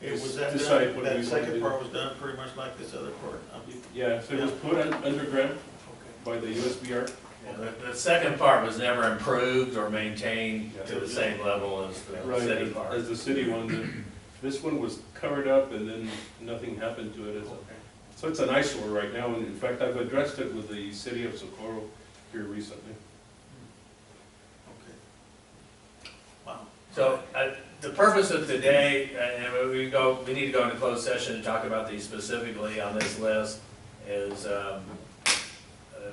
decide what we that want to second do. part was done pretty much like this other part. Yeah, so it was put underground Okay. by the USBR. Yeah, the second part was never improved or maintained to the same level as the Right, city part. as the city one. This one was covered up and then nothing happened to it. So it's an eyesore right now, and in fact, I've addressed it with the city of Socorro here recently. Okay. Wow. So, the purpose of today, and we need to go into closed session and talk about these specifically on this list, is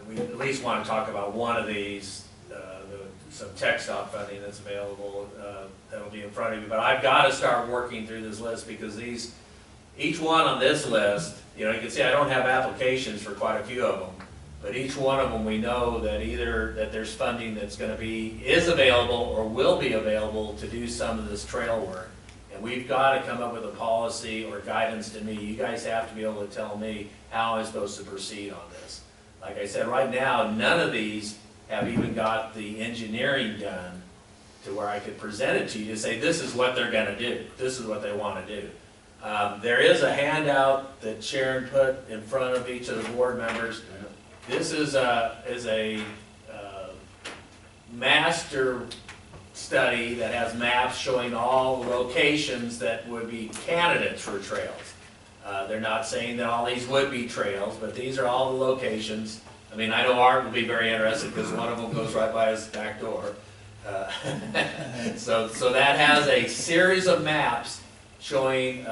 we at least want to talk about one of these, some tech stop funding that's available, that'll be in front of you. But I've got to start working through this list because each one on this list, you can see I don't have applications for quite a few of them. But each one of them, we know that either that there's funding that's going to is available or will be available to do some of this trail work. And we've got to come up with a policy or guidance to me. You guys have to be able to tell me how I'm supposed to proceed on this. Like I said, right now, none of these have even got the engineering done to where I could present it to you to say, this is what they're going to do. This is what they want to do. There is a handout that Sharon put in front of each of the board members. This is a master study that has maps showing all locations that would be candidates for trails. They're not saying that all these would be trails, but these are all the locations. I mean, I know Art will be very interested because one of them goes right by his back door. So that has a series of maps showing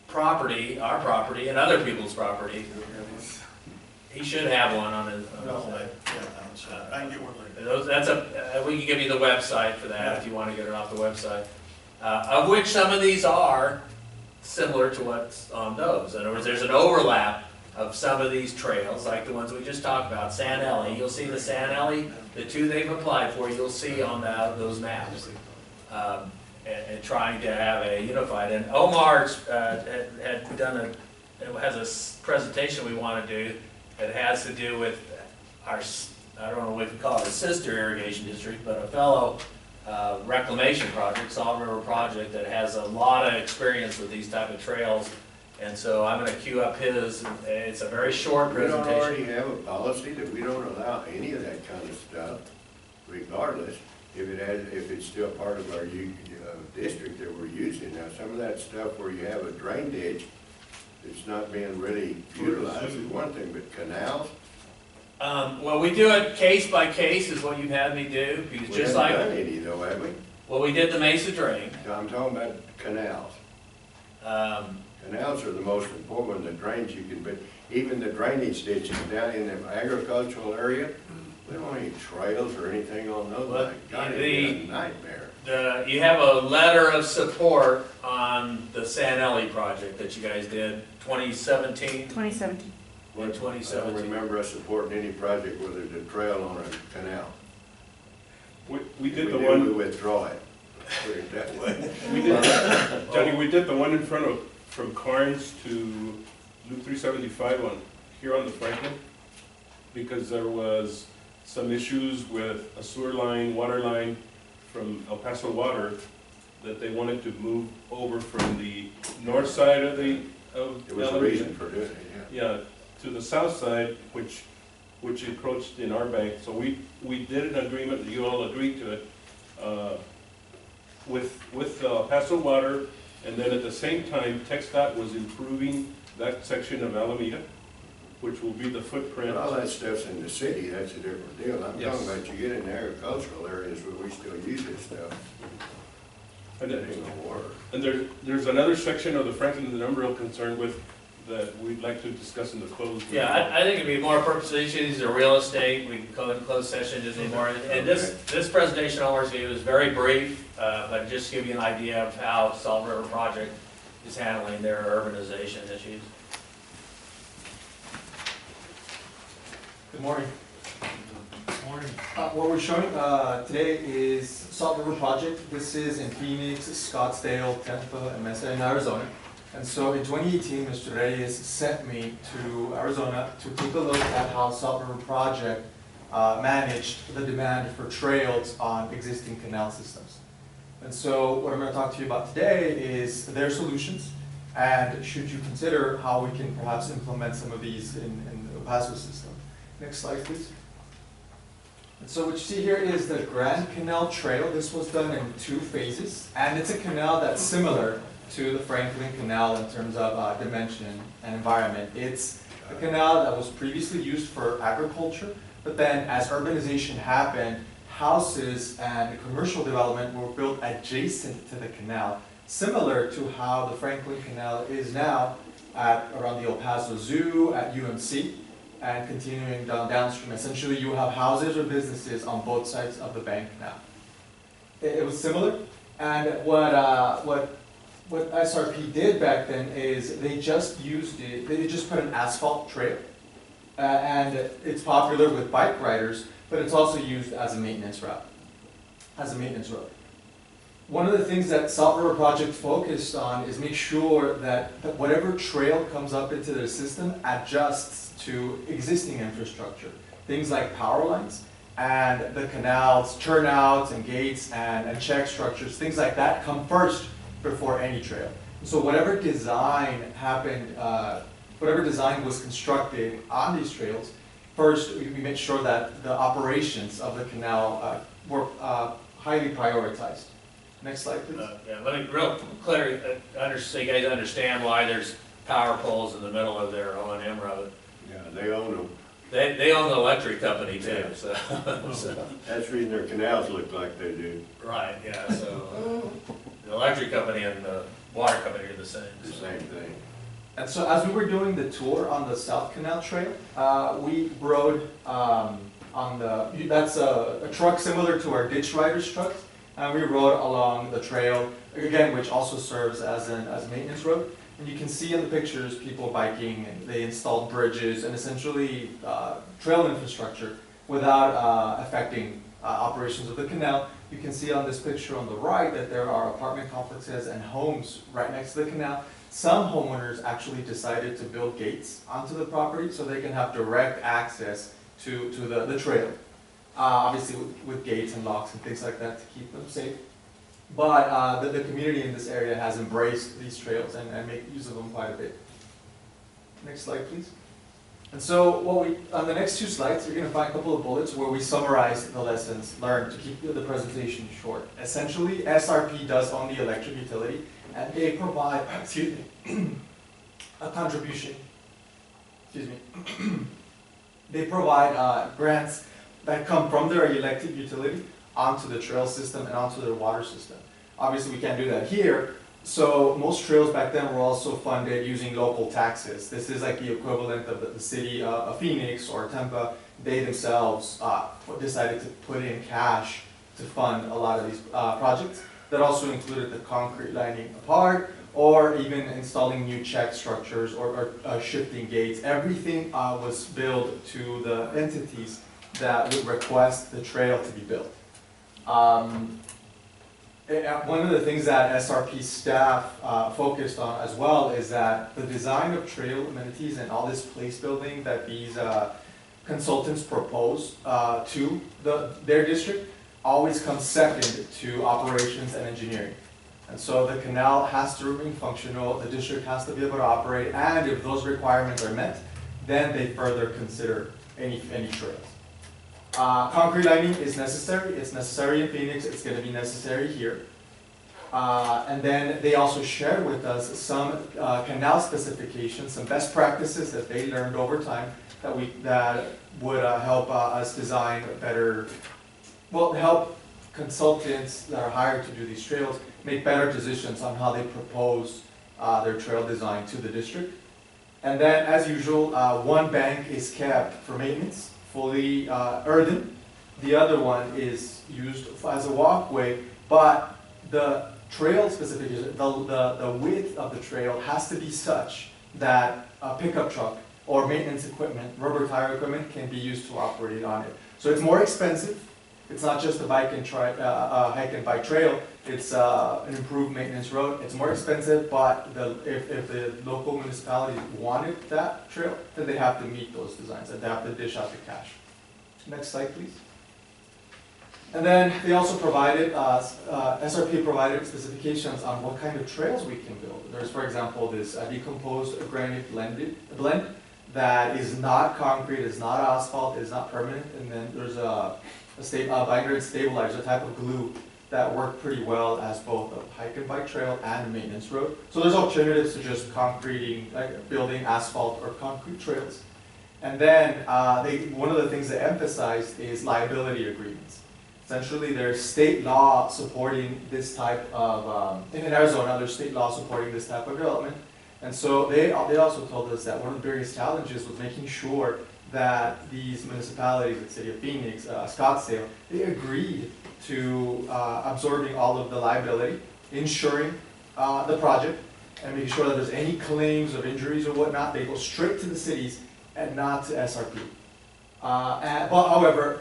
property, our property, and other people's property. He should have one on his. I can get one later. We can give you the website for that if you want to get it off the website. Of which some of these are similar to what's on those. In other words, there's an overlap of some of these trails, like the ones we just talked about. San Eli, you'll see the San Eli, the two they've applied for, you'll see on those maps. And trying to have a unified. And Omar's had done has a presentation we want to do that has to do with our, I don't know what we call it, a sister irrigation district, but a fellow reclamation project, Salt River Project, that has a lot of experience with these type of trails. And so I'm going to queue up his. It's a very short presentation. We don't already have a policy that we don't allow any of that kind of stuff, regardless if it's still part of our district that we're using. Now, some of that stuff where you have a drain ditch that's not being really utilized is one thing, but canals. Well, we do it case by case, is what you've had me do. Because We haven't done any though, have we? Well, we did the Mesa drain. No, I'm talking about canals. Canals are the most important, the drains you can, but even the drainage ditches down in the agricultural area, we don't have any trails or anything on those. Well, Like, God, it'd be a nightmare. You have a letter of support on the San Eli project that you guys did, 2017? 2017. In I don't 2017. remember us supporting any project where there's a trail on a canal. We did If the we do, one. we withdraw it, put it that way. We did, Johnny, we did the one in front of, from Carnes to Loop 375 here on the Franklin, because there was some issues with a sewer line, water line from El Paso Water that they wanted to move over from the north side of There was a Alameda. reason for doing it, yeah. Yeah, to the south side, which encroached in our bank. So we did an agreement, you all agreed to it, with Paso Water, and then at the same time, TxDOT was improving that section of Alameda, which will be the footprint. But all that stuff's in the city, that's a different deal. I'm Yes. talking about you get in the agricultural areas where we still use this stuff. And It ain't gonna work. there's another section of the Franklin that I'm real concerned with that we'd like to discuss in the closed. Yeah, I think it'd be more purpose issues or real estate. We can go in closed session, just need more. And this presentation I'll overview is very brief, but just to give you an idea of how Salt River Project is handling their urbanization issues. Good morning. What we're showing today is Salt River Project. This is in Phoenix, Scottsdale, Tampa, and Mesa in Arizona. And so in 2018, Mr. Reyes sent me to Arizona to take a look at how Salt River Project managed the demand for trails on existing canal systems. And so what I'm going to talk to you about today is their solutions, and should you consider how we can perhaps implement some of these in the El Paso system. Next slide, please. And so what you see here is the Grand Canal Trail. This was done in 2 phases, and it's a canal that's similar to the Franklin Canal in terms of dimension and environment. It's a canal that was previously used for agriculture, but then as urbanization happened, houses and commercial development were built adjacent to the canal, similar to how the Franklin Canal is now around the El Paso Zoo, at UMC, and continuing downstream. Essentially, you have houses or businesses on both sides of the bank now. It was similar, and what SRP did back then is they just used it, they just put an asphalt trail, and it's popular with bike riders, but it's also used as a maintenance route. One of the things that Salt River Project focused on is make sure that whatever trail comes up into their system adjusts to existing infrastructure. Things like power lines and the canals, turnouts and gates and check structures, things like that come first before any trail. So whatever design happened, whatever design was constructed on these trails, first we made sure that the operations of the canal were highly prioritized. Next slide, please. Yeah, let me real clear, so you guys understand why there's power poles in the middle of their O&M road. Yeah, they own them. They own the electric company too, so. That's the reason their canals look like they do. Right, yeah, so the electric company and the water company are the same. The same thing. And so as we were doing the tour on the South Canal Trail, we rode that's a truck similar to our ditch riders trucks, and we rode along the trail, again, which also serves as a maintenance road. And you can see in the pictures people biking, and they installed bridges and essentially trail infrastructure without affecting operations of the canal. You can see on this picture on the right that there are apartment complexes and homes right next to the canal. Some homeowners actually decided to build gates onto the property so they can have direct access to the trail. Obviously with gates and locks and things like that to keep them safe. But the community in this area has embraced these trails and make use of them quite a bit. Next slide, please. And so on the next 2 slides, you're going to find a couple of bullets where we summarize the lessons learned to keep the presentation short. Essentially, SRP does own the electric utility, and they provide, a contribution, they provide grants that come from their electric utility onto the trail system and onto their water system. Obviously, we can't do that here, so most trails back then were also funded using local taxes. This is like the equivalent of the city of Phoenix or Tampa. They themselves decided to put in cash to fund a lot of these projects. That also included the concrete lining apart, or even installing new check structures or shifting gates. Everything was billed to the entities that would request the trail to be built. One of the things that SRP staff focused on as well is that the design of trail amenities and all this place building that these consultants propose to their district always comes second to operations and engineering. And so the canal has to remain functional, the district has to be able to operate, and if those requirements are met, then they further consider any trails. Concrete lining is necessary. It's necessary in Phoenix. It's going to be necessary here. And then they also shared with us some canal specifications, some best practices that they learned over time that would help us design better, help consultants that are hired to do these trails make better decisions on how they propose their trail design to the district. And then, as usual, one bank is kept for maintenance, fully earthen. The other one is used as a walkway, but the trail specification, the width of the trail has to be such that a pickup truck or maintenance equipment, rubber tire equipment, can be used to operate on it. So it's more expensive. It's not just a hike and bike trail. It's an improved maintenance road. It's more expensive, but if the local municipality wanted that trail, then they have to meet those designs and they have to dish out the cash. Next slide, please. And then they also provided, SRP provided specifications on what kind of trails we can build. There's, for example, this decomposed granite blend that is not concrete, is not asphalt, is not permanent, and then there's a binder stabilizer, a type of glue that work pretty well as both a hike and bike trail and a maintenance road. So there's alternatives to just concreting, like building asphalt or concrete trails. And then one of the things they emphasized is liability agreements. Essentially, there's state law supporting this type of, in Arizona, there's state law supporting this type of development. And so they also told us that one of the biggest challenges was making sure that these municipalities, the city of Phoenix, Scottsdale, they agreed to absorbing all of the liability, insuring the project, and making sure that there's any claims of injuries or whatnot, they go straight to the cities and not to SRP. But however,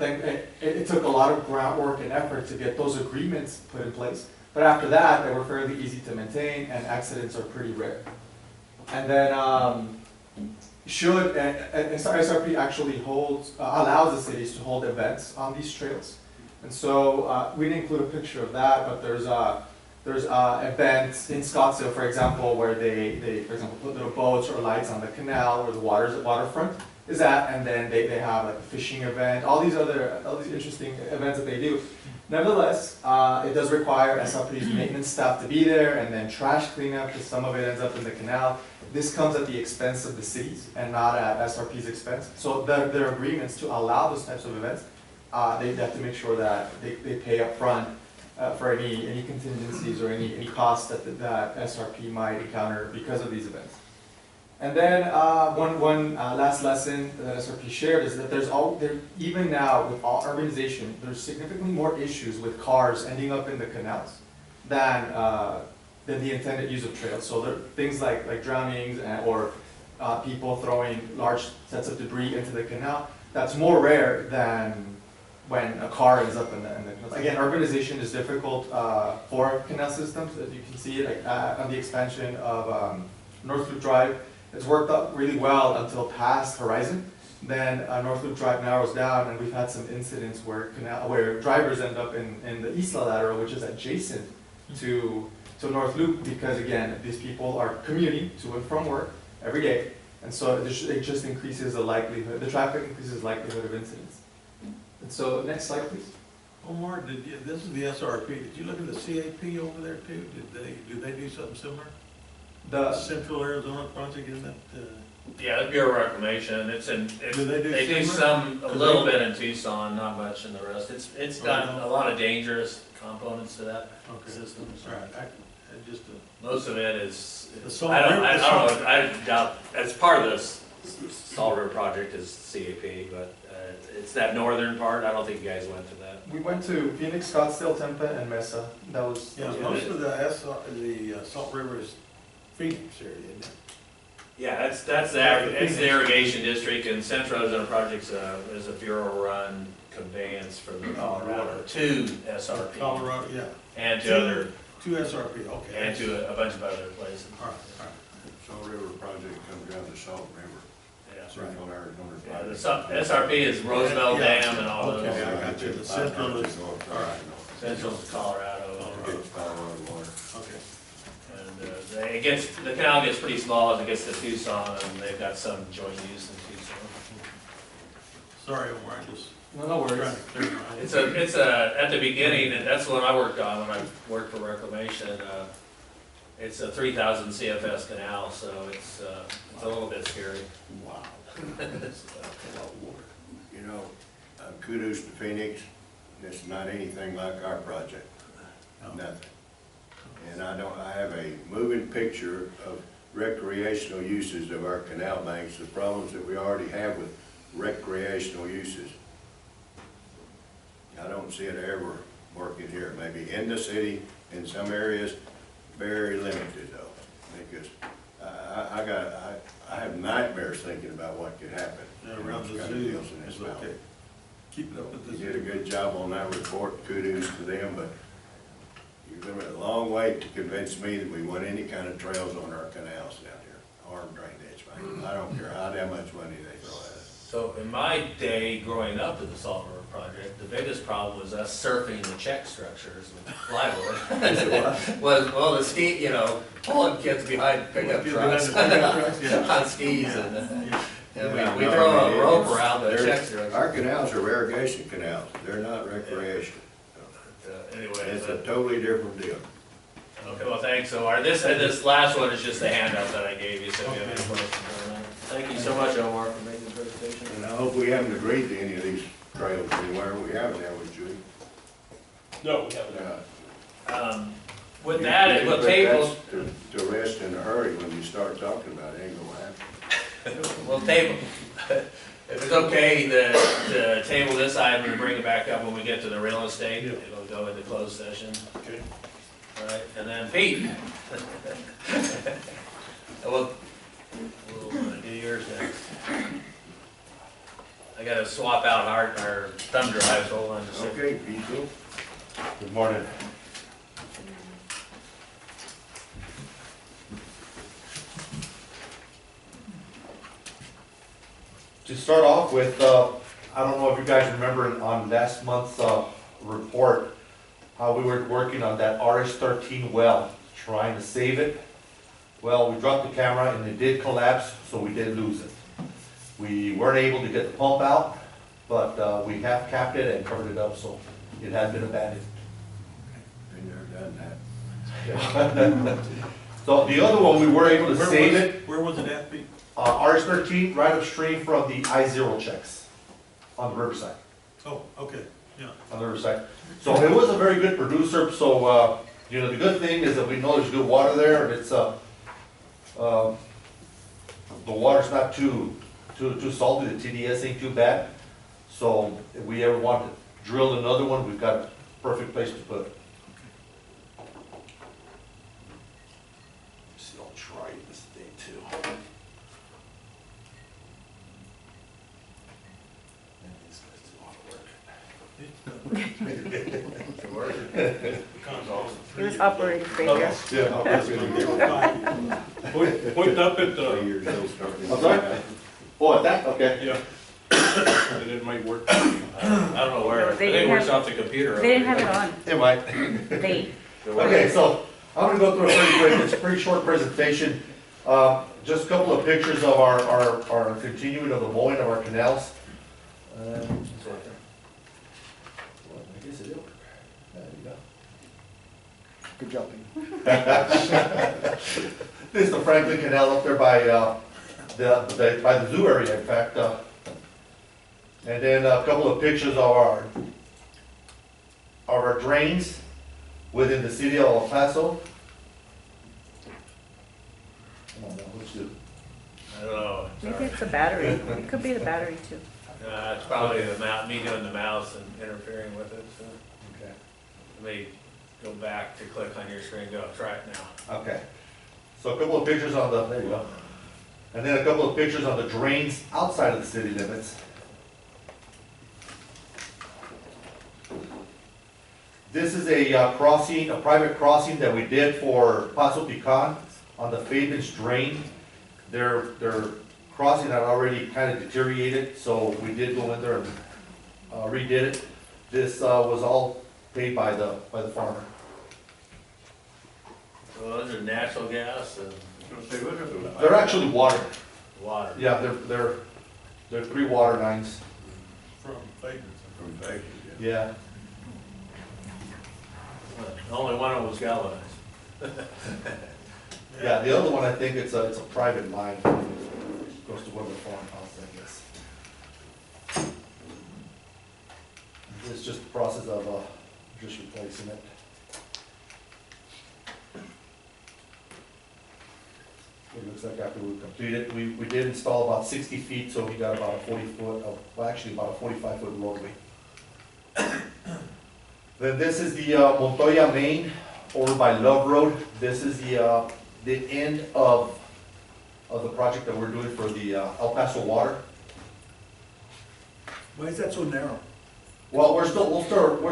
it took a lot of groundwork and effort to get those agreements put in place. But after that, they were fairly easy to maintain, and accidents are pretty rare. And then SRP actually allows the cities to hold events on these trails. And so we didn't include a picture of that, but there's events in Scottsdale, for example, where they for example, put little boats or lights on the canal where the waterfront is at, and then they have like a fishing event, all these interesting events that they do. Nevertheless, it does require SRP's maintenance staff to be there, and then trash cleanup, because some of it ends up in the canal. This comes at the expense of the cities and not at SRP's expense. So their agreements to allow those types of events, they have to make sure that they pay up front for any contingencies or any costs that SRP might encounter because of these events. And then one last lesson that SRP shared is that even now with all urbanization, there's significantly more issues with cars ending up in the canals than the intended use of trails. So there are things like drownings or people throwing large sets of debris into the canal. That's more rare than when a car ends up in the canal. Again, urbanization is difficult for canal systems, as you can see it on the expansion of North Loop Drive. It's worked out really well until past Horizon. Then North Loop Drive narrows down, and we've had some incidents where drivers end up in the Isla Lateral, which is adjacent to North Loop, because again, these people are commuting to and from work every day, and so it just increases the likelihood, the traffic increases the likelihood of incidents. And so, next slide, please. Omar, this is the SRP. Did you look at the CAP over there too? Did they do something similar? The Central Arizona project, isn't that? Yeah, the Bureau of Reclamation. They do some a little bit in Tucson, not much in the rest. It's got a lot of dangerous components to that system. So. Right. Most of it is. I don't know. I doubt as part of this Salt River project is CAP, but it's that northern part. I don't think you guys went to that. We went to Phoenix, Scottsdale, Tempe, and Mesa. That was most of the Salt River is Phoenix area, isn't it? Yeah, it's the irrigation district, and Central Arizona Projects is a bureau-run conveyance for the Colorado to SRP. Colorado, yeah. And to SRP, okay. And to a bunch of other places. All right. Salt River project comes down to Salt River. Yeah. Central Arizona. Yeah, the SRP is Roosevelt Dam and all those. Okay, I got you. The Central is, all right. Central's Colorado. Colorado water. Okay. And the canal gets pretty small as it gets to Tucson, and they've got some joint use in Tucson. Sorry, Omar, I just. No worries. It's at the beginning, and that's what I worked on when I worked for Reclamation. It's a 3,000 CFS canal, so it's a little bit scary. Wow. You know, kudos to Phoenix. It's not anything like our project. Nothing. And I have a moving picture of recreational uses of our canal banks, the problems that we already have with recreational uses. I don't see it ever working here. Maybe in the city, in some areas, very limited though, because I have nightmares thinking about what could happen. Around the zoo is okay. Keep it up with the zoo. You did a good job on that report. Kudos to them, but you're going a long way to convince me that we want any kind of trails on our canals down here, or drainage. I don't care how damn much money they throw at us. So in my day growing up in the Salt River project. The biggest problem was us surfing the check structures with plywood. Well, the ski, you know, pulling kids behind pickup trucks on skis and we throw a rope around the check structure. Our canals are irrigation canals, they're not recreation. Anyway. It's a totally different deal. Okay, well, thanks. So this last one is just a handout that I gave you, so if you have any questions on that. Thank you so much, Omar, for making the presentation. And I hope we haven't agreed to any of these trails anywhere, we haven't, have we, Judy? No, we haven't. With that, You we'll put table, that to rest in a hurry when you start talking about it, ain't gonna happen. we'll table, if it's okay, the table this item and bring it back up when we get to the real estate, it'll go into closed session. Okay. All right, and then Pete. We'll do yours next. I gotta swap out our thumb drives, hold on just a second. Okay, people. Good morning. To start off with, I don't know if you guys remember on last month's report, how we were working on that RS-13 well, trying to save it. Well, we dropped the camera and it did collapse, so we did lose it. We weren't able to get the pump out, but we have capped it and covered it up, so it has been abandoned. Been there, done that. So the other one, we were able to save it. Where was it at, Pete? RS-13, right upstream from the I-0 checks on the riverside. Oh, okay, yeah. On the riverside. So it was a very good producer, so, you know, the good thing is that we know there's good water there, and it's, the water's not too salty, the TDS ain't too bad. So if we ever want to drill another one, we've got a perfect place to put it. See, I'll try this thing too. And these guys do all the work. He was operating failure. Yeah. Point up at 3 the, years old, starting. I'm sorry? Oh, at that, okay. yeah, and it might work. I don't know where, I They think it didn't works have- off the computer. They didn't have it on. It might. They, Okay, so I'm gonna go through a pretty quick, it's a pretty short presentation. Just a couple of pictures of our continuing of the mowing of our canals. Well, I guess it will. There you go. Good job, Pete. This is the Franklin Canal up there by the zoo area, in fact. And then a couple of pictures of our drains within the city of El Paso. Come on now, let's do. I don't know. maybe it's a battery. It could be the battery too. It's probably the mouse, me doing the mouse and interfering with it, so. Okay. Let me go back to click on your screen, go, try it now. Okay. So a couple of pictures on the, there you go. And then a couple of pictures on the drains outside of the city limits. This is a crossing, a private crossing that we did for Paso Pican on the Fabens drain. Their crossing had already kind of deteriorated, so we did go in there and redid it. This was all paid by the farmer. So those are natural gas and They're actually water. water. Yeah, they're 3 water lines. From Fagan. From Vegas, yeah. Yeah. Only one of them was galvanized. Yeah, the other one, I think it's a private line. It goes to one of the farmhouse, I guess. It's just the process of just replacing it. It looks like after we complete it, we did install about 60 feet, so we got about a 40 foot, well, actually about a 45 foot roadway. Then this is the Montoya Main over by Love Road. This is the end of the project that we're doing for the El Paso Water. Why is that so narrow? Well, we're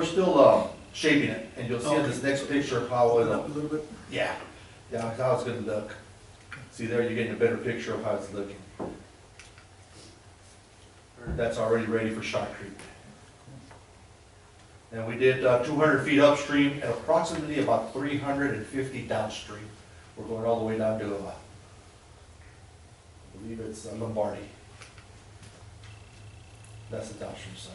still shaping it, and you'll see in this next picture how Up a it'll, little bit? yeah, how it's gonna look. See there, you're getting a better picture of how it's looking. That's already ready for shotcrete. And we did 200 feet upstream and approximately about 350 downstream. We're going all the way down to, I believe it's Lombardi. That's the downstream side.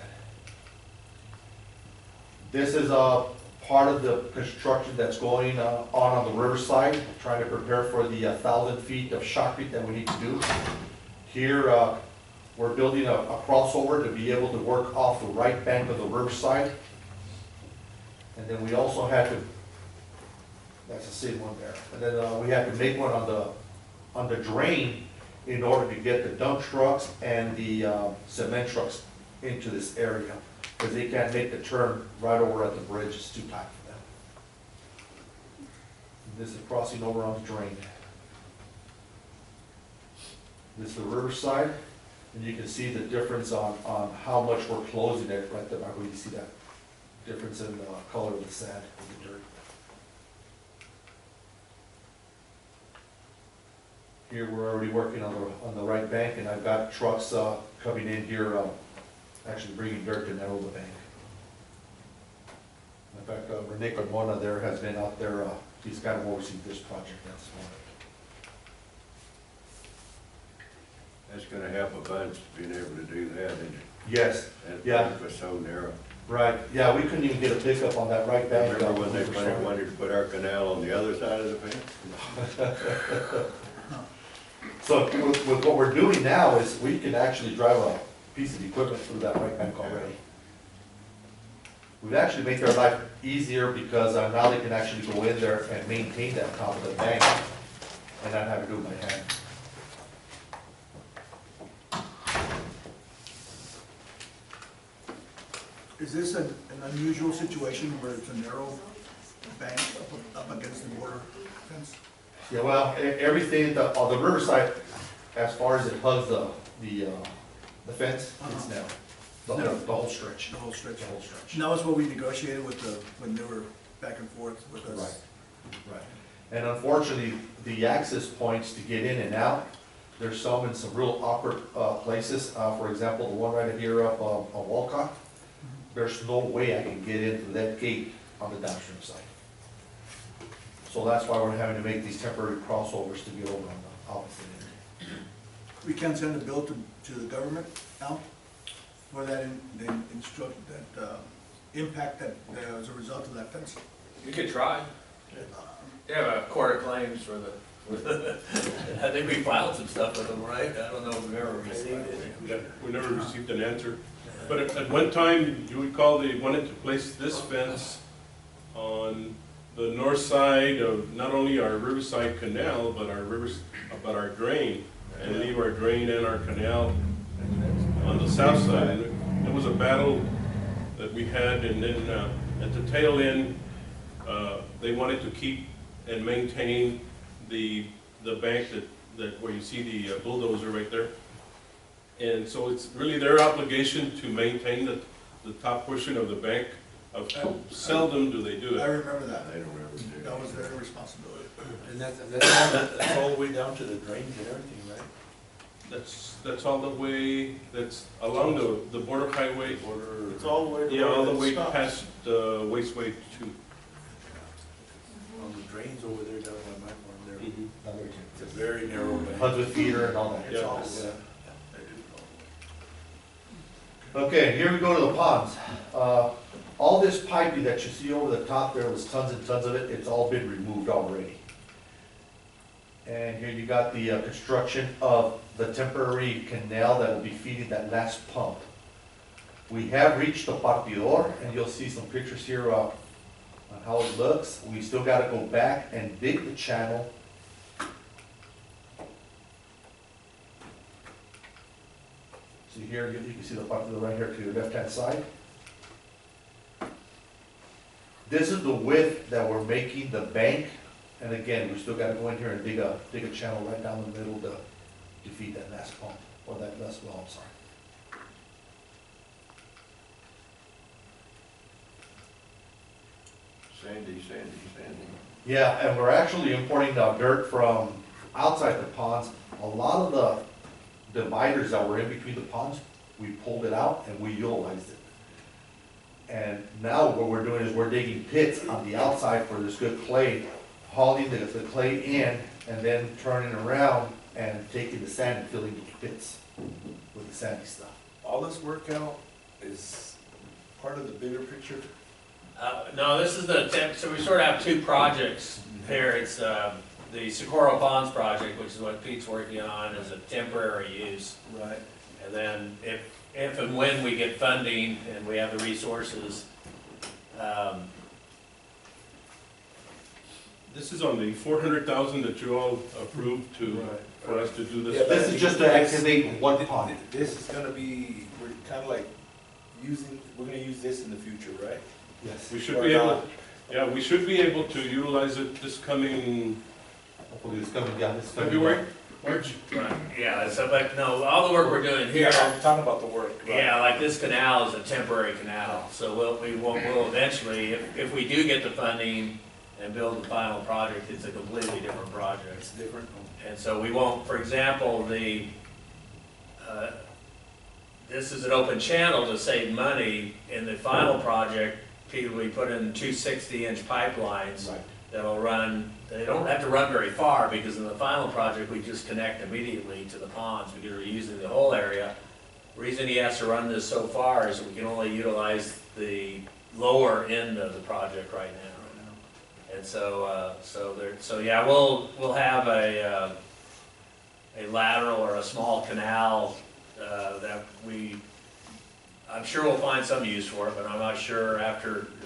This is part of the construction that's going on the riverside, trying to prepare for the 1,000 feet of shotcrete that we need to do. Here, we're building a crossover to be able to work off the right bank of the riverside. And then we also had to, that's the same one there. And then we had to make one on the drain in order to get the dump trucks and the cement trucks into this area, because they can't make the turn right over at the bridge, it's too tight for them. This is crossing over on the drain. This is the riverside, and you can see the difference on how much we're closing it right there, where you see that difference in the color of the sand and the dirt. Here, we're already working on the right bank, and I've got trucks coming in here, actually bringing dirt to narrow the bank. In fact, Rene Carmona there has been out there, he's got to oversee this project, that's one. That's gonna help a bunch, being able to do that, and Yes, that yeah. bank was so narrow. Right, yeah, we couldn't even get a pickup on that right bank. Remember when they wanted to put our canal on the other side of the fence? So with what we're doing now is we can actually drive a piece of equipment through that right bank already. We've actually made their life easier because now they can actually go in there and maintain that top of the bank and not have to do it by hand. Is this an unusual situation where it's a narrow bank up against the border fence? Yeah, well, everything, on the riverside, as far as it hugs the fence, it's narrow. The whole stretch. The whole stretch? The whole stretch. And that was what we negotiated with when they were back and forth with us? Right, right. And unfortunately, the access points to get in and out, there's some in some real awkward places. For example, the one right here up on Walcott, there's no way I can get into that gate on the downstream side. So that's why we're having to make these temporary crossovers to get over on the opposite end. We can't send a bill to the government now for that, impact that as a result of that fence? You could try. They have a court of claims for the, I think we filed some stuff with them, right? I don't know if we've ever received it. We never received an answer. But at one time, you recall they wanted to place this fence on the north side of not only our Riverside Canal, but our drain, and leave our drain and our canal on the south side. And it was a battle that we had, and then at the tail end, they wanted to keep and maintain the bank that where you see the bulldozer right there. And so it's really their obligation to maintain the top portion of the bank. Seldom do they do I it. remember that. I don't remember. That was their responsibility. And that's all the way down to the drains and everything, right? That's all the way, that's along the border highway. It's all the way to Yeah, all the where way it stops. past Wasteway 2. On the drains over there down by my farm there. Mm-hmm. It's a very narrow bank. 100 feeder and all that. It's Yeah. all, Okay, here we go to the ponds. All this piping that you see over the top there was tons and tons of it, it's all been removed already. And here you got the construction of the temporary canal that will be feeding that last pump. We have reached the partidor, and you'll see some pictures here on how it looks. We still gotta go back and dig the channel. See here, you can see the partidor right here to your left-hand side. This is the width that we're making the bank, and again, we still gotta go in here and dig a channel right down the middle to feed that last pump, or that last well, I'm sorry. Sandy. Yeah, and we're actually importing dirt from outside the ponds. A lot of the dividers that were in between the ponds, we pulled it out and we utilized it. And now what we're doing is we're digging pits on the outside for this good clay, hauling the clay in, and then turning around and taking the sand and filling the pits with the sandy stuff. All this work out is part of the bigger picture? No, this is so we sort of have two projects here. It's the Socorro Ponds project, which is what Pete's working on, is a temporary use. Right. And then if and when we get funding and we have the resources, This is on the 400,000 that you all approved for us to do this. Yeah, This is just to activate one pond. This is gonna be, we're kind of like we're gonna use this in the future, right? Yes. We should be able, yeah, we should be able to utilize it this coming Hopefully it's coming down this February, March. right, yeah, so, but no, all the work we're doing here, Yeah, I'm talking about the work, right? yeah, like this canal is a temporary canal. So we'll eventually, if we do get the funding and build the final project, it's a completely different project. It's different. And so we won't, for example, this is an open channel to save money. In the final project, Peter, we put in 2 60-inch pipelines Right. that'll run, they don't have to run very far, because in the final project, we just connect immediately to the ponds, because we're using the whole area. The reason he has to run this so far is we can only utilize the lower end of the project right now. And so, yeah, we'll have a lateral or a small canal that I'm sure we'll find some use for it, but I'm not sure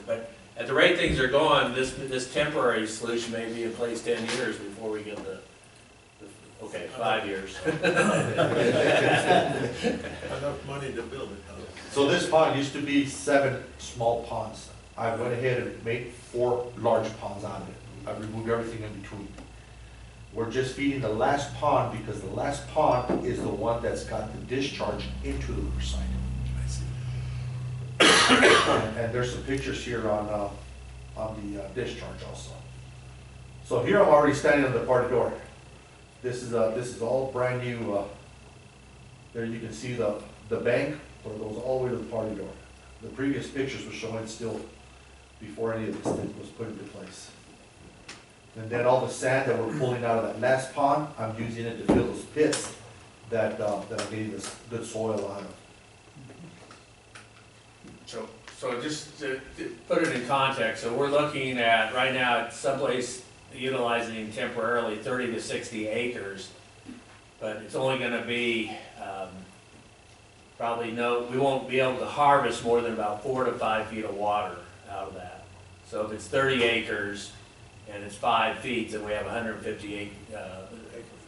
but at the rate things are going, this temporary solution may be in place 10 years before we get okay, 5 years. Enough money to build it, huh? So this pond used to be 7 small ponds. I went ahead and made 4 large ponds out of it. I removed everything in between. We're just feeding the last pond because the last pond is the one that's got the discharge into the riverside. And there's some pictures here on the discharge also. So here I'm already standing on the party door. This is all brand new. There you can see the bank where it goes all the way to the party door. The previous pictures were showing still before any of this thing was put into place. And then all the sand that we're pulling out of that last pond, I'm using it to fill those pits that I'm getting this good soil out of. So just to put it in context, so we're looking at, right now, at someplace utilizing temporarily 30 to 60 acres, but it's only gonna be, we won't be able to harvest more than about 4 to 5 feet of water out of that. So if it's 30 acres and it's 5 feet, then we have 150 acres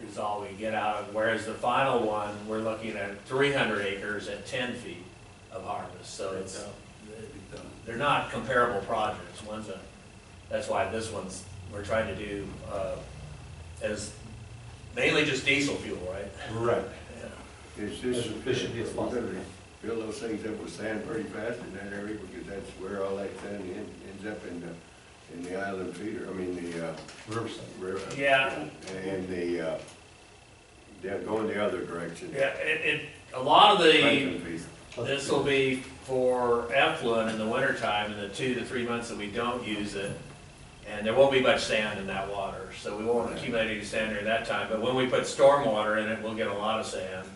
is all we get out of, whereas the final one, we're looking at 300 acres at 10 feet of harvest. So it's, they're not comparable projects. That's why this one's, we're trying to do as mainly just diesel fuel, right? Right. Yeah. It's just, As efficiently as we're gonna possible. fill those things up with sand pretty fast in that area, because that's where all that sand ends up in the island feeder, the Riverside. river. Yeah. And they're going the other direction. Yeah, a lot of Franklin feeder. this will be for effluent in the wintertime, in the 2 to 3 months that we don't use it. And there won't be much sand in that water, so we won't accumulate any sand during that time. But when we put stormwater in it, we'll get a lot of sand.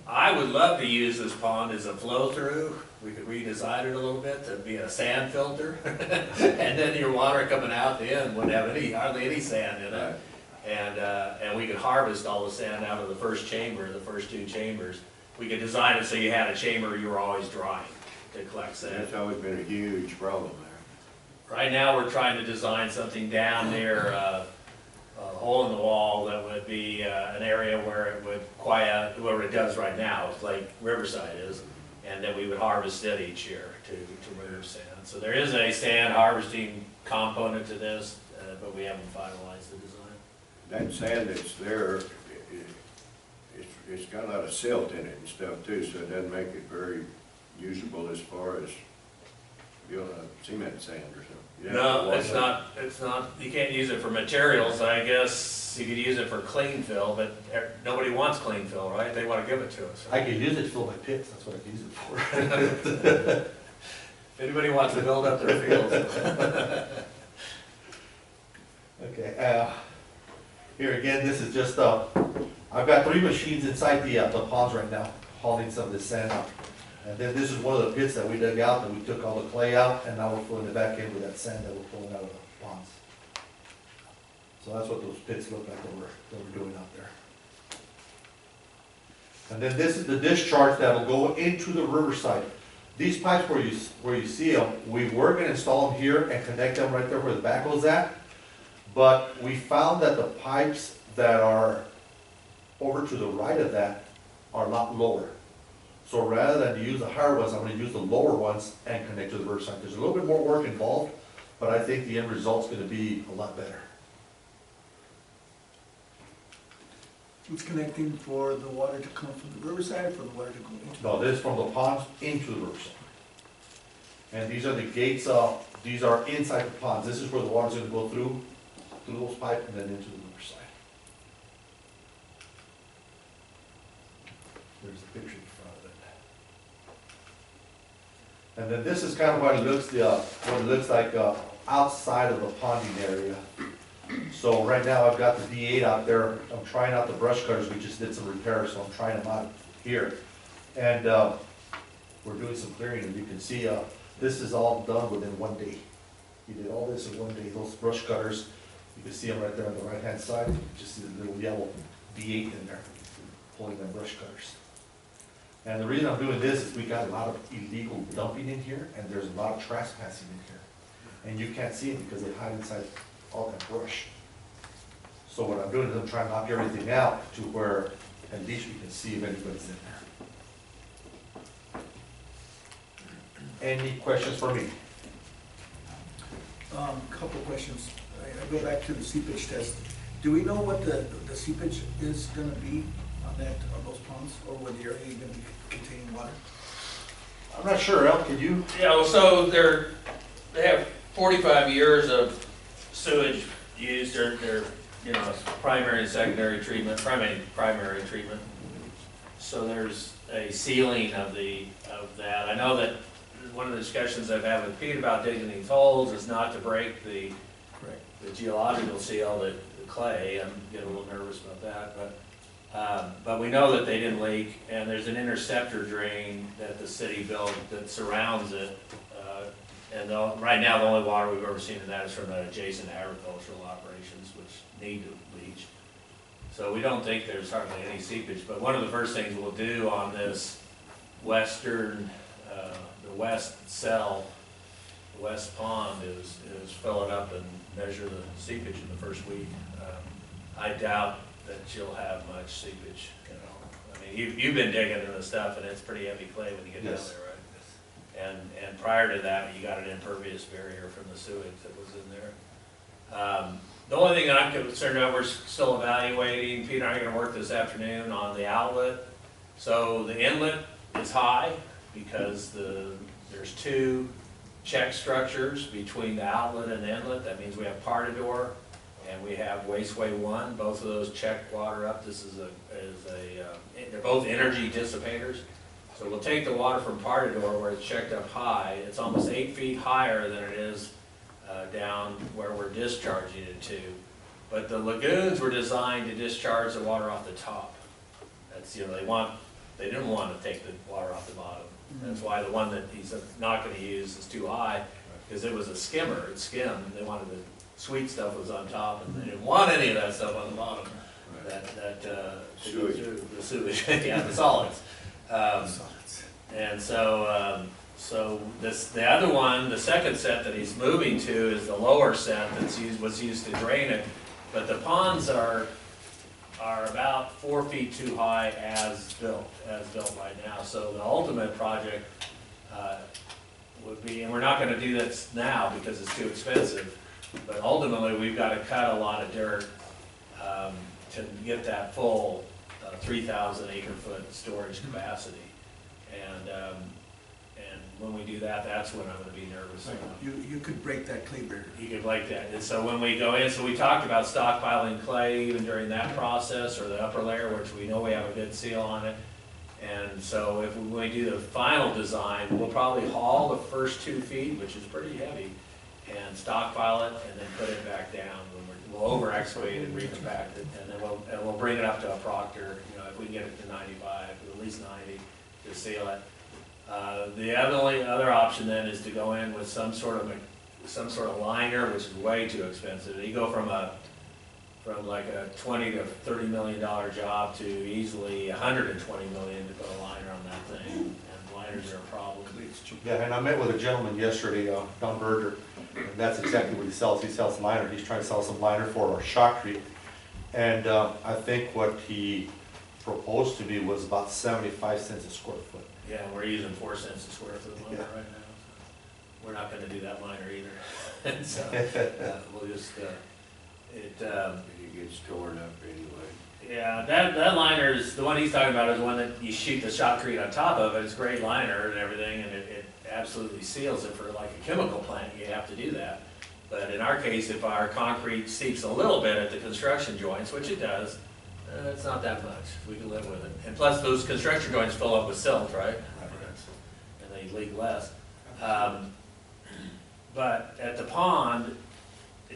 I would love to use this pond as a flow-through. We could redesign it a little bit to be a sand filter. And then your water coming out the end wouldn't have hardly any sand in it. And we could harvest all the sand out of the first chamber, the first 2 chambers. We could design it so you had a chamber you were always drying to collect sand. That's always been a huge problem there. Right now, we're trying to design something down near a hole in the wall that would be an area where it would quiet, where it does right now, like Riverside is, and then we would harvest it each year to remove sand. So there is a sand harvesting component to this, but we haven't finalized the design. That sand that's there, it's got a lot of silt in it and stuff too, so it doesn't make it very usable as far as cement sand or something. No, it's not, you can't use it for materials, I guess. you could use it for clean fill, but nobody wants clean fill, right? They wanna give it to us. I could use it to fill my pits, that's what I could use it for. If anybody wants to build up their fields. Okay, here again, this is just, I've got 3 machines inside the ponds right now, hauling some of the sand out. And then this is one of the pits that we dug out, and we took all the clay out, and now we're filling it back in with that sand that we're pulling out of the ponds. So that's what those pits look like that we're doing out there. And then this is the discharge that will go into the riverside. These pipes where you see them, we were gonna install them here and connect them right there where the backhoe's at. But we found that the pipes that are over to the right of that are a lot lower. So rather than to use the higher ones, I'm gonna use the lower ones and connect to the riverside. There's a little bit more work involved, but I think the end result's gonna be a lot better. It's connecting for the water to come from the riverside, for the water to go into. No, this is from the ponds into the riverside. And these are the gates, these are inside the ponds. This is where the water's gonna go through those pipes and then into the riverside. There's a picture in front of it. And then this is kind of what it looks like outside of the ponding area. So right now I've got the D8 out there. I'm trying out the brush cutters. We just did some repairs, so I'm trying them out here. And we're doing some clearing, and you can see this is all done within 1 day. He did all this in 1 day. Those brush cutters, you can see them right there on the right-hand side. You just see the little yellow D8 in there, pulling them brush cutters. And the reason I'm doing this is we got a lot of illegal dumping in here, and there's a lot of trespassing in here. And you can't see it because they hide inside all that brush. So what I'm doing is I'm trying to knock everything out to where at least we can see if anybody's in there. Any questions for me? Couple of questions. I go back to the seepage test. Do we know what the seepage is gonna be on those ponds, or whether the area is gonna be containing water? I'm not sure, Al, can you? Yeah, well, so they have 45 years of sewage used, their you know, primary and secondary treatment, primary treatment. So there's a sealing of that. I know that one of the discussions I've had with Pete about digging these holes is not to break the geological seal, the clay. I'm getting a little nervous about that, but we know that they didn't leak, and there's an interceptor drain that the city built that surrounds it. And right now, the only water we've ever seen in that is from the adjacent agricultural operations, which need to leach. So we don't think there's hardly any seepage, but one of the first things we'll do on this western, the west cell, the west pond is fill it up and measure the seepage in the first week. I doubt that you'll have much seepage, you know. I mean, you've been digging into the stuff, and it's pretty heavy clay when you get down there, right? And prior to that, you got an impervious barrier from the sewage that was in there. The only thing that I'm concerned about, we're still evaluating, Pete and I are gonna work this afternoon on the outlet. So the inlet is high because there's 2 check structures between the outlet and the inlet. That means we have Partador and we have Wasteway 1. Both of those check water up. This is they're both energy dissipators. So we'll take the water from Partador where it's checked up high. It's almost 8 feet higher than it is down where we're discharging it to. But the lagoons were designed to discharge the water off the top. That's, you know, they didn't want to take the water off the bottom. That's why the one that he's not going to use is too high, because it was a skimmer. It skimmed. They wanted the sweet stuff was on top, and they didn't want any of that stuff on the bottom. Sewage. The sewage, yeah, the solids. And so, the other one, the second set that he's moving to is the lower set was used to drain it. But the ponds are about 4 feet too high as built right now. So the ultimate project would be, and we're not gonna do this now because it's too expensive, but ultimately we've gotta cut a lot of dirt to get that full 3,000 acre foot storage capacity. And And when we do that, that's when I'm gonna be nervous. You could break that clay barrier. You could like that, and so when we go in, so we talked about stockpiling clay even during that process, or the upper layer, which we know we have a good seal on it. And so when we do the final design, we'll probably haul the first 2 feet, which is pretty heavy, and stockpile it, and then put it back down. We'll over excavate and recompact it, and then we'll bring it up to a proctor, you know, if we can get it to 95, at least 90, to seal it. The only other option then is to go in with some sort of liner, which is way too expensive. You go from like a $20 to $30 million job to easily $120 million to put a liner on that thing, and liners are a problem. Yeah, and I met with a gentleman yesterday, Don Berger, and that's exactly what he sells. He sells liner. He's trying to sell some liner for our shotcrete. And I think what he proposed to me was about 75 cents a square foot. Yeah, we're using 4 cents a square foot lumber Yeah. right now. We're not gonna do that liner either. And so, we'll just, It gets torn up anyway. yeah, that liner is, the one he's talking about is the one that you shoot the shotcrete on top of it. It's great liner and everything, and it absolutely seals it for like a chemical plant. You have to do that. But in our case, if our concrete seeps a little bit at the construction joints, which it does, it's not that much. We can live with it. And plus, those construction joints fill up with silt, right? And they leak less. But at the pond,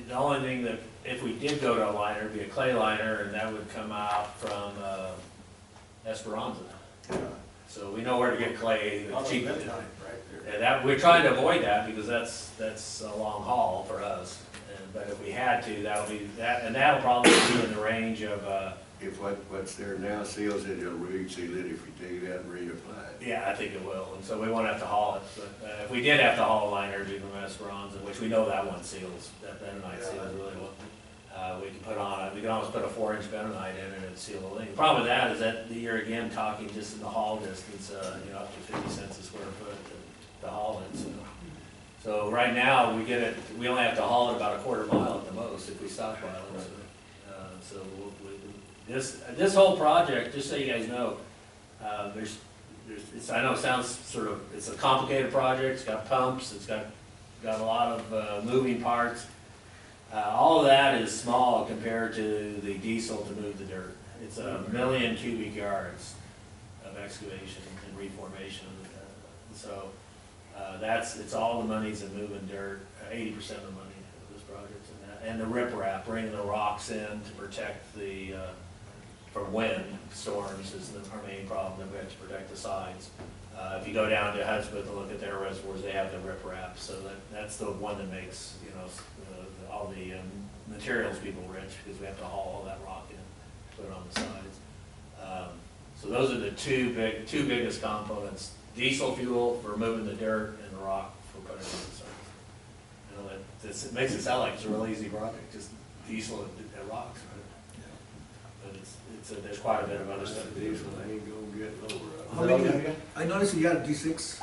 the only thing that, if we did go to a liner, it'd be a clay liner, and that would come out from Esperanza. So we know where to get clay cheap. And that, we're trying to avoid that because that's a long haul for us. But if we had to, that'll be that, and that'll probably be in the range of. If what's there now seals it, it'll re-seal it if you take it out and reapply it. Yeah, I think it will, and so we won't have to haul it. But if we did have to haul a liner, it'd be from Esperanza, which we know that one seals. That bentonite seals really well. We can put on, we can almost put a 4-inch bentonite in and it'd seal the thing. The problem with that is that you're again talking just in the haul distance, you know, up to 50 cents a square foot to haul it. So right now, we only have to haul it about a quarter mile at the most if we stockpile it. So this whole project, just so you guys know, I know it sounds sort of, it's a complicated project. It's got pumps, it's got a lot of moving parts. All of that is small compared to the diesel to move the dirt. It's 1 million cubic yards of excavation and reformation. So it's all the monies of moving dirt, 80% of the money of this project, and the riprap, bringing the rocks in to protect from wind storms is our main problem, that we have to protect the sides. If you go down to Hudspeth and look at their reservoirs, they have the riprap, so that's the one that makes, you know, all the materials people rich, because we have to haul all that rock in, put it on the sides. So those are the two biggest components: diesel fuel for moving the dirt and the rock for putting it on the sides. You know, it makes it sound like it's a real easy project, just diesel and rocks. But there's quite a bit of other stuff. Diesel ain't gonna get lower. How many, I noticed you got a D6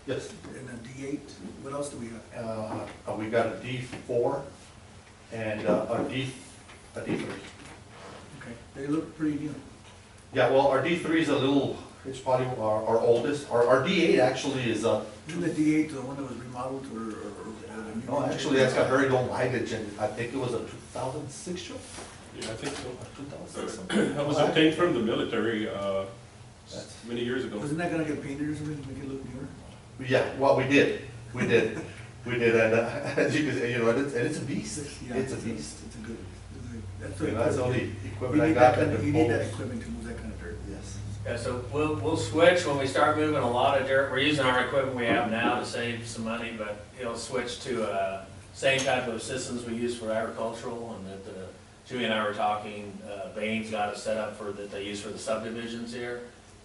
Yes. and a D8. What else do we have? We got a D4 and a D3. Okay, they look pretty new. Yeah, well, our D3 is a little, it's probably our oldest. Our D8 actually is Isn't the D8 the one that was remodeled or the new? no, actually that's got very low mileage, and I think it was a 2006 show. Yeah, I think so. 2006 something. That was obtained from the military, That's- many years ago. Wasn't that gonna get painted or something to make it look newer? Yeah, well, we did, and as you can say, you know, and it's a beast. Yeah, It's a beast. It's a good, that's You know, that's the only you equipment I need got. that kind of, that you need that holds- equipment to move that kind of dirt. Yes. Yeah, so we'll switch when we start moving a lot of dirt. We're using our equipment we have now to save some money, but it'll switch to same type of systems we use for agricultural, and that Chewy and I were talking, Bain's got a setup that they use for the subdivisions here,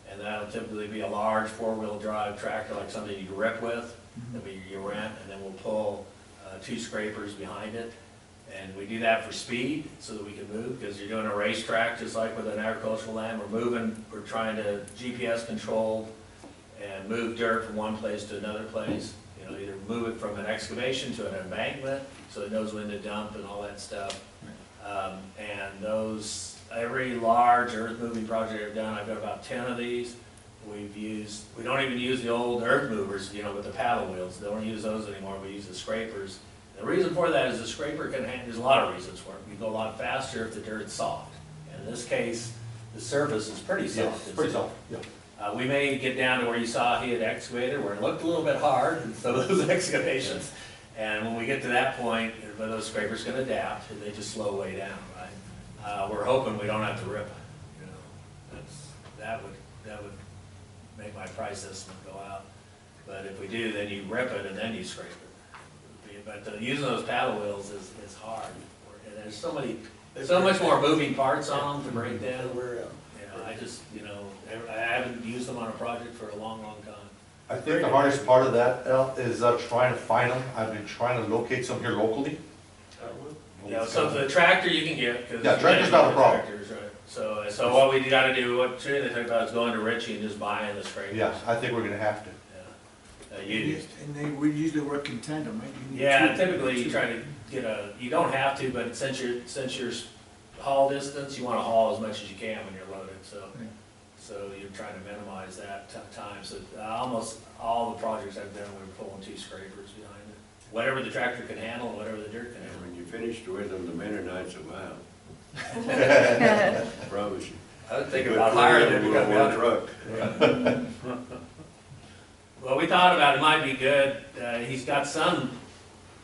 and that'll typically be a large 4-wheel drive tractor, like something you rip with, that you rent, and then we'll pull 2 scrapers behind it. And we do that for speed, so that we can move, because you're doing a racetrack, just like with an agricultural land. We're trying to GPS control and move dirt from one place to another place. You know, either move it from an excavation to an embankment, so it knows when to dump and all that stuff. And every large earth moving project I've done, I've got about 10 of these. we don't even use the old earth movers, you know, with the paddle wheels. They don't use those anymore. We use the scrapers. The reason for that is the scraper can handle, there's a lot of reasons for it. You go a lot faster if the dirt's soft. In this case, the surface is pretty soft. Yes, isn't pretty it? soft, yeah. We may get down to where you saw he had excavated, where it looked a little bit hard in some of those excavations. And when we get to that point, those scrapers can adapt, and they just slow way down, right? We're hoping we don't have to rip it, you know. That would make my price estimate go out. But if we do, then you rip it and then you scrape it. But using those paddle wheels is hard. And there's so much more moving parts on them to break down. I haven't used them on a project for a long, long time. I think the hardest part of that is trying to find them. I've been trying to locate some here locally. Yeah, so the tractor you can get, because. Yeah, tractor's not a problem. Tractors, right. So what we gotta do, what Trina talked about is going to Richie and just buying the scrapers. Yeah, I think we're gonna have to. Yeah. And we usually work in tandem, right? You need Yeah, two. typically you try to get you don't have to, but since your haul distance, you wanna haul as much as you can when you're loaded, so. Yeah. So you're trying to minimize that time, so almost all the projects I've done, we're pulling 2 scrapers behind it. Whatever the tractor can handle, whatever the dirt can And handle. when you finished with them, the Mennonites will I promise you. I would think about hiring them to come down. Truck. Well, we thought about it might be good, he's got some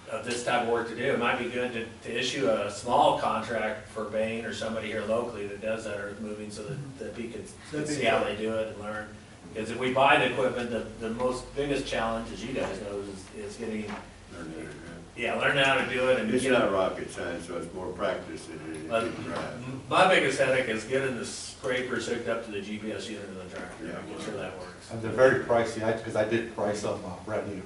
of this type of work to do. It might be good to issue a small contract for Bain or somebody here locally that does that earth moving so that we could see how they do it and learn. Because if we buy the equipment, the biggest challenge, as you guys know, is getting, learning how to do it and It's get not rocket science, so it's more practice than it is But drive. my biggest headache is getting the scrapers hooked up to the GPS unit of the tractor, making sure that works. And they're very pricey, because I did price them brand new.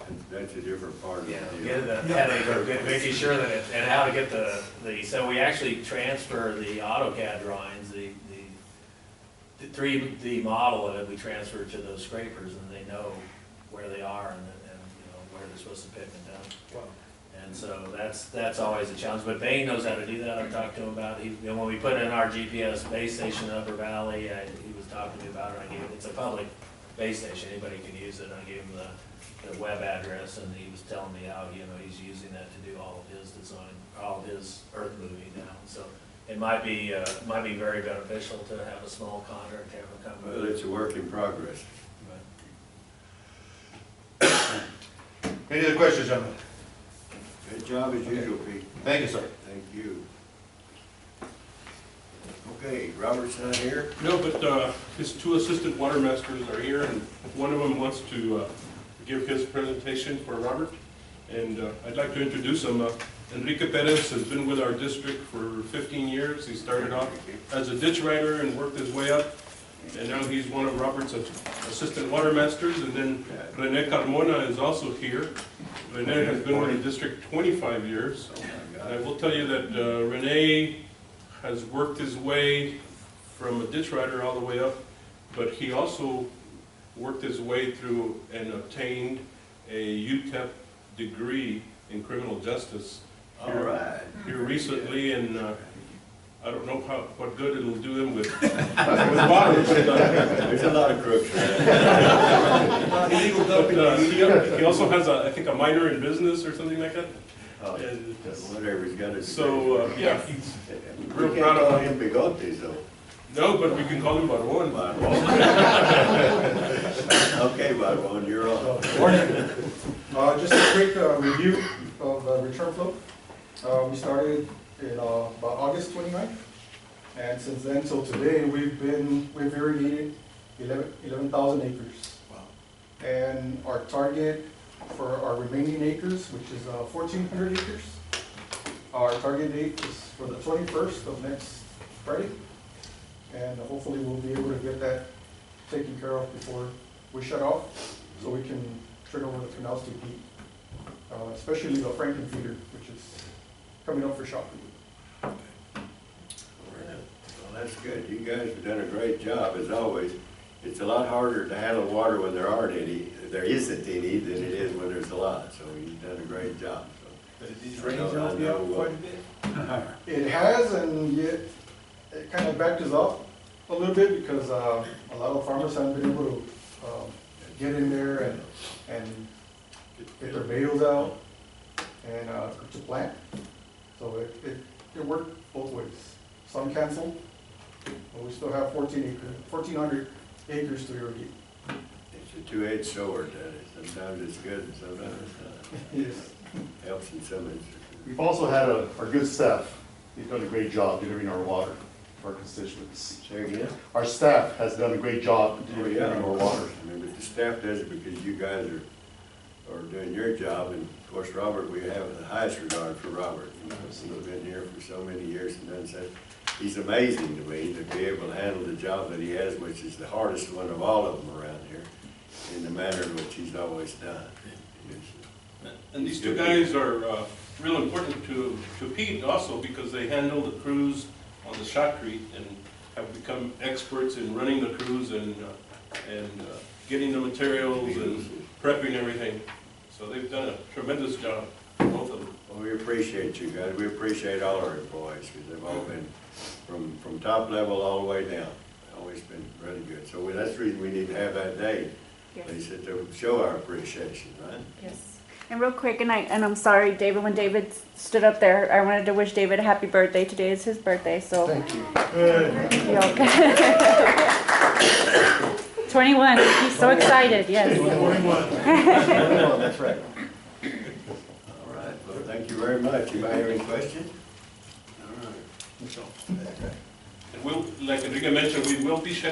And that's a different part of Yeah, the deal. get the headache of making sure that and how to get so we actually transfer the AutoCAD drawings, the 3D model of it, we transfer to those scrapers and they know where they are and where they're supposed to pick and dump. Wow. And so that's always a challenge, but Bain knows how to do that. I've talked to him about it. When we put in our GPS base station in Upper Valley, he was talking to me about it. It's a public base station, anybody can use it. I gave him the web address, and he was telling me how he's using that to do all of his design, all of his earth moving now. So it might be very beneficial to have a small contract to have a company. Well, it's a work in progress. Any other questions, gentlemen? Good job as usual, Pete. Thank you, sir. Thank you. Okay, Robert's not here? No, but his 2 assistant water masters are here, and one of them wants to give his presentation for Robert. And I'd like to introduce him. Enrique Perez has been with our district for 15 years. He started off as a ditch rider and worked his way up. And now he's one of Robert's assistant water masters. And then Rene Carmona is also here. Rene has been with the district 25 years. And I will tell you that Rene has worked his way from a ditch rider all the way up, but he also worked his way through and obtained a UTEP degree in criminal justice here recently, and I don't know what good it'll do him with water. There's a lot of crooks He also has, I think, a minor in business or something like that. And whatever he's got to do. so, yeah, he's We real can't proud call of him bigotes, though. No, but we can call him Barbon. Okay, Barbon, you're on. Morning. Just a quick review of return flow. We started in about August 29th, and since then till today, we've irrigated 11,000 acres. Wow. And our target for our remaining acres, which is 1,400 acres, our target date is for the 21st of next Friday. And hopefully we'll be able to get that taken care of before we shut off, so we can turn over the canals to Pete, especially the Franklin feeder, which is coming up for shop. Well, that's good. You guys have done a great job, as always. It's a lot harder to handle water when there isn't any, than it is when there's a lot. So you've done a great job. So. But did these rains help you out quite a bit? It has, and yet it kind of backed us up. A little bit, because a lot of farmers haven't been able to get in there and get their bales out and to plant. So it worked both ways. Some canceled, but we still have 1,400 acres to irrigate. It's a two-edged sword, that is. Sometimes it's good, and sometimes it's not. Yes. Helps in some instances. We've also had our good staff. They've done a great job delivering our water to our constituents. Say again? Our staff has done a great job Oh, yeah. delivering our water. I mean, but the staff does it because you guys are doing your job, and of course, Robert, we have the highest regard for Robert. You know, he's been here for so many years and done such. He's amazing to me to be able to handle the job that he has, which is the hardest one of all of them around here, in the manner in which he's always done. And these two guys are real important to Pete also, because they handle the crews on the shotcrete and have become experts in running the crews and getting the materials and prepping everything. So they've done a tremendous job, both of them. Well, we appreciate you guys. We appreciate all our employees, because they've all been from top level all the way down. Always been really good. So that's the reason we need to have that day. Yes. They said to show our appreciation, right? Yes. And real quick, and I'm sorry, David, when David stood up there, I wanted to wish David a happy birthday. Today is his birthday, so. Thank you. 21, he's so excited, yes. That's right. All right. Well, thank you very much. You might have any questions? All right. And we'll, like Enrique mentioned, we will be shedding